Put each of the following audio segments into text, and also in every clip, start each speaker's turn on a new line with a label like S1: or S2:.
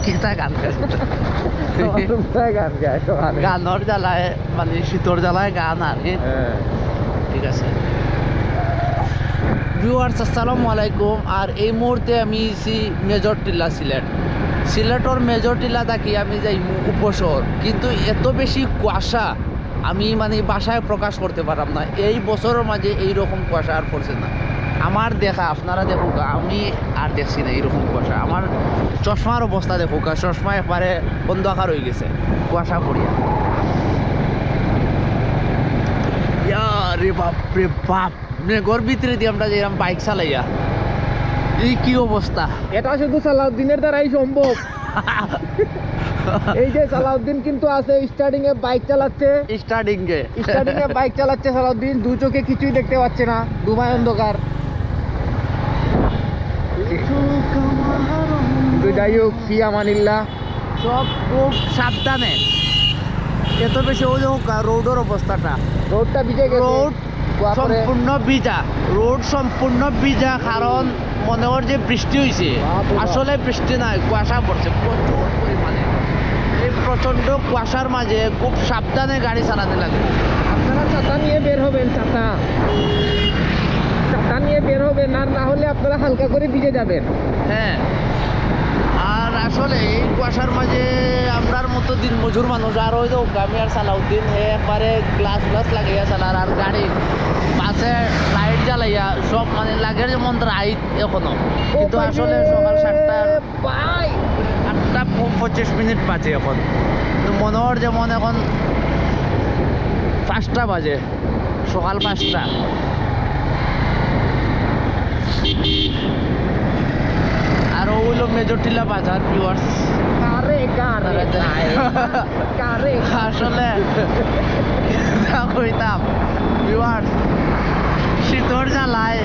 S1: কিতা গান গায়
S2: গান গায়
S1: গানের জ্বালায় মানে শীতর জ্বালায় গান আর কি। ঠিক আছে ভিউয়ার্স আসসালামু আলাইকুম। আর এই মুহূর্তে আমি মেজর টিলা সিলেটর মেজর টিলা থাকি আমি যাই উপশহর, কিন্তু এত বেশি কুয়াশা আমি মানে বাসায় প্রকাশ করতে পারলাম না। এই বছরের মাঝে এইরকম কুয়াশা আর পড়ছে না আমার দেখা। আপনারা দেখুক, আমি আর দেখছি না এইরকম কুয়াশা। আমার চশমার অবস্থা দেখুক, চশমা একবারে অন্ধকার হয়ে গেছে কুয়াশা পড়িয়া। রে বাপ রে বাপ, মেঘর ভিতরে দিয়ে আমরা যেরকম বাইক চালাইয়া, এই কি অবস্থা।
S2: এটা শুধু সালাউদ্দিনের দ্বারাই সম্ভব। এই যে সালাউদ্দিন কিন্তু আছে স্টার্টিং এ বাইক চালাচ্ছে,
S1: স্টার্টিং
S2: এ বাইক চালাচ্ছে সালাউদ্দিন, দু চোখে কিছুই দেখতে পাচ্ছে না, দুমায় অন্ধকার। তো যাই হোক, ফি আমানিল্লাহ,
S1: সব খুব সাবধানে। এত বেশি ওই হোক রোডের অবস্থাটা,
S2: রোডটা ভিজে গেছে,
S1: রোড সম্পূর্ণ ভিজা, রোড সম্পূর্ণ ভিজা। কারণ মনে হয় যে বৃষ্টি হয়েছে, আসলে বৃষ্টি নাই, কুয়াশা পড়ছে প্রচুর পরিমাণে। এই প্রচন্ড কুয়াশার মাঝে খুব সাবধানে গাড়ি চালাতে লাগবে।
S2: আপনারা ছাতা নিয়ে বের হবেন, ছাতা নিয়ে বের হবেন, আর না হলে আপনারা হালকা করে ভিজে যাবেন।
S1: হ্যাঁ, আর আসলে এই কুয়াশার মাঝে আমরার মতো দিন মজুর মানুষ আর ওই তো আমি আর সালাউদ্দিন একবারে গ্লাস লাগাইয়া চালার, আর গাড়ি পাশে লাইট জ্বালাইয়া সব মানে লাগের যেমন রাইট এখনো, কিন্তু আসলে সকাল 8:25 বাজে এখন। তো মনে হয় যেমন এখন 5টা বাজে, সকাল 5টা। আর ওইলো মেজর টিলা বাজার ভিউয়ার্স। আসলে কইতাম ভিউয়ার্স, শীতর জ্বালায়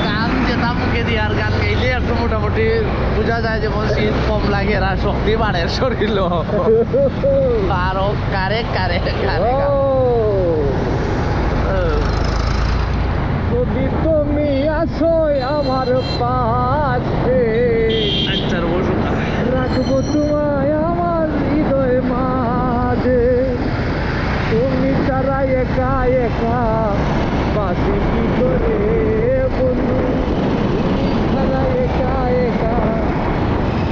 S1: গান যেটা মুখে দিয়ে আর গান গাইলে একটু মোটামুটি বোঝা যায় যে শীত কম লাগে আর শক্তি বাড়ে শরীর। আরো কারে কারে
S2: যদি তুমি আসো আমার পাশে,
S1: আচ্ছা
S2: রাখবো তোমায় আমার হৃদয় মাঝে, তুমি ছাড়া একা একা বাসি কি করে বন্ধু, তুমি ছাড়া একা একা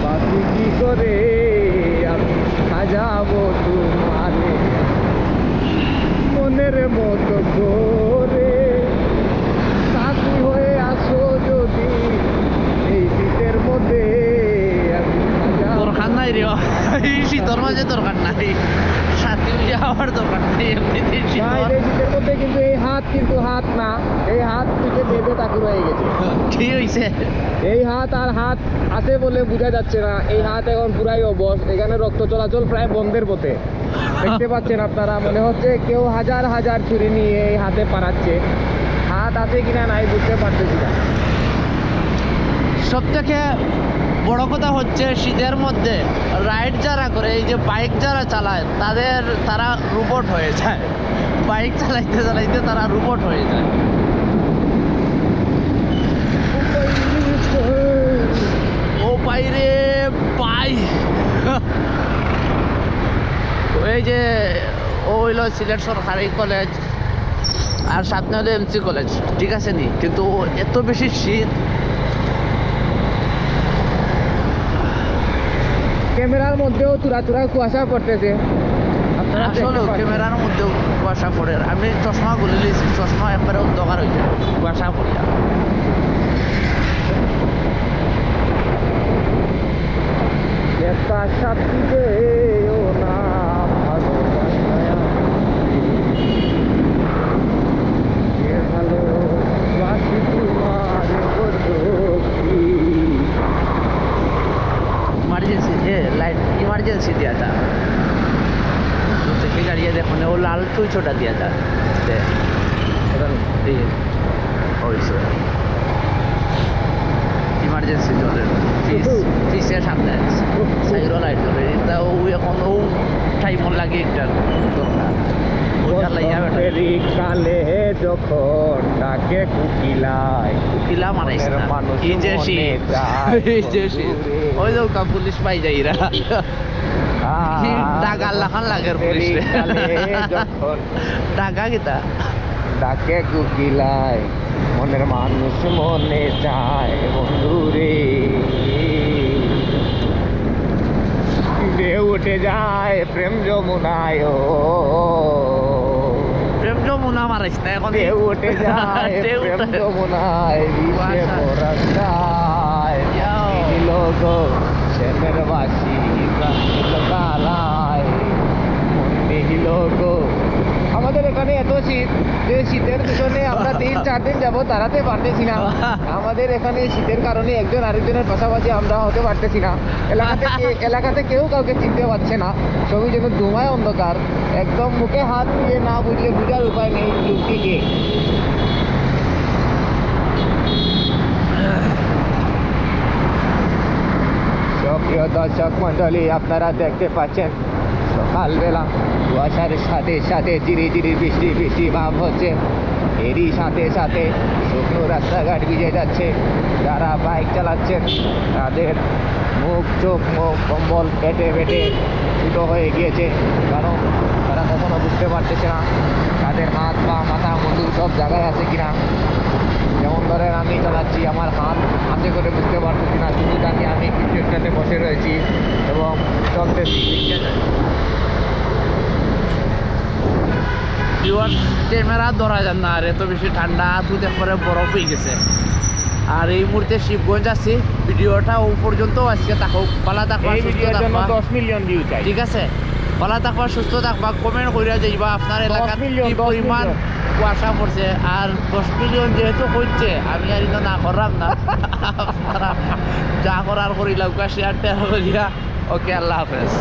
S2: বাসি কি করে, আমি সাজাবো তোমারে মনের মতো করে, সাথী হয়ে আসো যদি এই শীতের মধ্যে, আমি
S1: দরকার নাই রে এই শীতর মাঝে, দরকার নাই সাথী যাওয়ার দরকার নেই এমনিতে
S2: শীতের মধ্যে। কিন্তু এই হাত কিন্তু হাত না, এই হাত থেকে বেঁধে তাকুর হয়ে গেছে।
S1: কি হয়েছে?
S2: এই হাত আর হাত আছে বলে বোঝা যাচ্ছে না, এই হাত এখন পুরাই অবশ, এখানে রক্ত চলাচল প্রায় বন্ধের পথে। দেখতে পাচ্ছেন আপনারা, মনে হচ্ছে কেউ হাজার হাজার ছুরি নিয়ে এই হাতে পারাচ্ছে। হাত আছে কিনা নাই বুঝতে পারতেছি না।
S1: সব থেকে বড় কথা হচ্ছে শীতের মধ্যে রাইড যারা করে, এই যে বাইক যারা চালায় তারা রোবট হয়ে যায়, বাইক চালাইতে চালাইতে তারা রোবট হয়ে যায়। ও বাইরে পাই এই যে ও হইল সিলেট সরকারি কলেজ, আর সামনে হলো এমসি কলেজ, ঠিক আছে নি, কিন্তু এত বেশি শীত।
S2: ক্যামেরার মধ্যেও চূড়া কুয়াশা পড়তেছে,
S1: আসলে ক্যামেরার মধ্যেও কুয়াশা পড়ে। আমি চশমা খুলে নিয়েছি, চশমা একবারে অন্ধকার হয়ে যায় কুয়াশা পড়িয়া।
S2: একটা সাথী দেও না ভালোবাসি তোমার
S1: इमरजेंसी लाइट इमरजेंसी दिया था, तो देखिए गाड़ियाँ देखो ने वो लाल तो छोटा दिया था ইমার্জেন্সি জলের ফিসের সামনে সাইরো লাইট জলে তা ও এখন ও টাইম লাগে একটা দরকার, ওই আল্লাহ, ইয়া বেটা।
S2: বসন্তেরই কালে যখন ডাকে কুকিলায়
S1: কিলা মারাইস না।
S2: মনের মানুষ
S1: এই যে
S2: মনে
S1: শীত,
S2: যায়
S1: এই যে শীত।
S2: বন্ধুরে।
S1: ওই তো পুলিশ পাই যাইরা টাকা লাখান লাগে পুলিশ
S2: বসন্তেরই কালে যখন
S1: টাকা কিতা
S2: ডাকে কুকিলায় মনের মানুষ মনে চায় বন্ধুরে ঢেউ উঠে যায় প্রেম যমুনায় ও
S1: প্রেম যমুনা মারাইস না এখন
S2: ঢেউ উঠে যায়
S1: ঢেউ
S2: প্রেম
S1: উঠে।
S2: যমুনায় বিষে
S1: বাসা।
S2: পরাস্তায়
S1: ইয়াও।
S2: নীল গো শ্যামের বাসি কালায় নীল গো আমাদের এখানে এত শীত যে শীতের পিছনে আমরা 3-4 দিন যাবো দাঁড়াতে পারতেছি না আমাদের এখানে শীতের কারণে একজন আরেকজনের পাশাপাশি আমরা হতে পারতেছি না এলাকাতে কেউ কাউকে চিনতে পারছে না সবই যেন ধুমায় অন্ধকার একদম মুখে হাত দিয়ে না বুঝলে বুঝার উপায় নেই লোকটিকে প্রিয় দর্শক মন্ডলী আপনারা দেখতে পাচ্ছেন সকালবেলা কুয়াশার সাথে সাথে ধীরে ধীরে বৃষ্টি বৃষ্টি ভাব হচ্ছে এরই সাথে সাথে শুকনো রাস্তাঘাট ভিজে যাচ্ছে যারা বাইক চালাচ্ছেন তাদের মুখ চোখ মুখ কম্বল পেটে পেটে ছোটো হয়ে গিয়েছে কারণ তারা কখনো বুঝতে পারতেছে না তাদের হাত পা মাথা মুন্ডু সব জায়গায় আছে কিনা যেমন ধরেন আমি চালাচ্ছি আমার হাত হাতে করে বুঝতে পারতেছি না শুধু জানি আমি কিছু একটাতে বসে রয়েছি এবং চলতেছি
S1: ক্যামেরা ধরা যান না আর এত বেশি ঠান্ডা তুই পরে বরফ হয়ে গেছে আর এই মুহূর্তে শিবগঞ্জ আছি ভিডিওটা ও পর্যন্ত আজকে থাকুক ভালো থাকবা
S2: এই
S1: সুস্থ
S2: ভিডিওর জন্য
S1: থাকবা
S2: 10 মিলিয়ন ভিউ চাই
S1: ঠিক আছে ভালো থাকবা সুস্থ থাকবা কমেন্ট করে যাইবা আপনার
S2: 10
S1: এলাকায়
S2: মিলিয়ন,
S1: কি
S2: 10
S1: পরিমাণ
S2: মিলিয়ন।
S1: কুয়াশা পড়ছে আর 10 মিলিয়ন যেহেতু হচ্ছে আমি আর এটা না করলাম না আপনারা যা করার করিলাম শেয়ার টেয়ার করিয়া ওকে আল্লাহ হাফেজ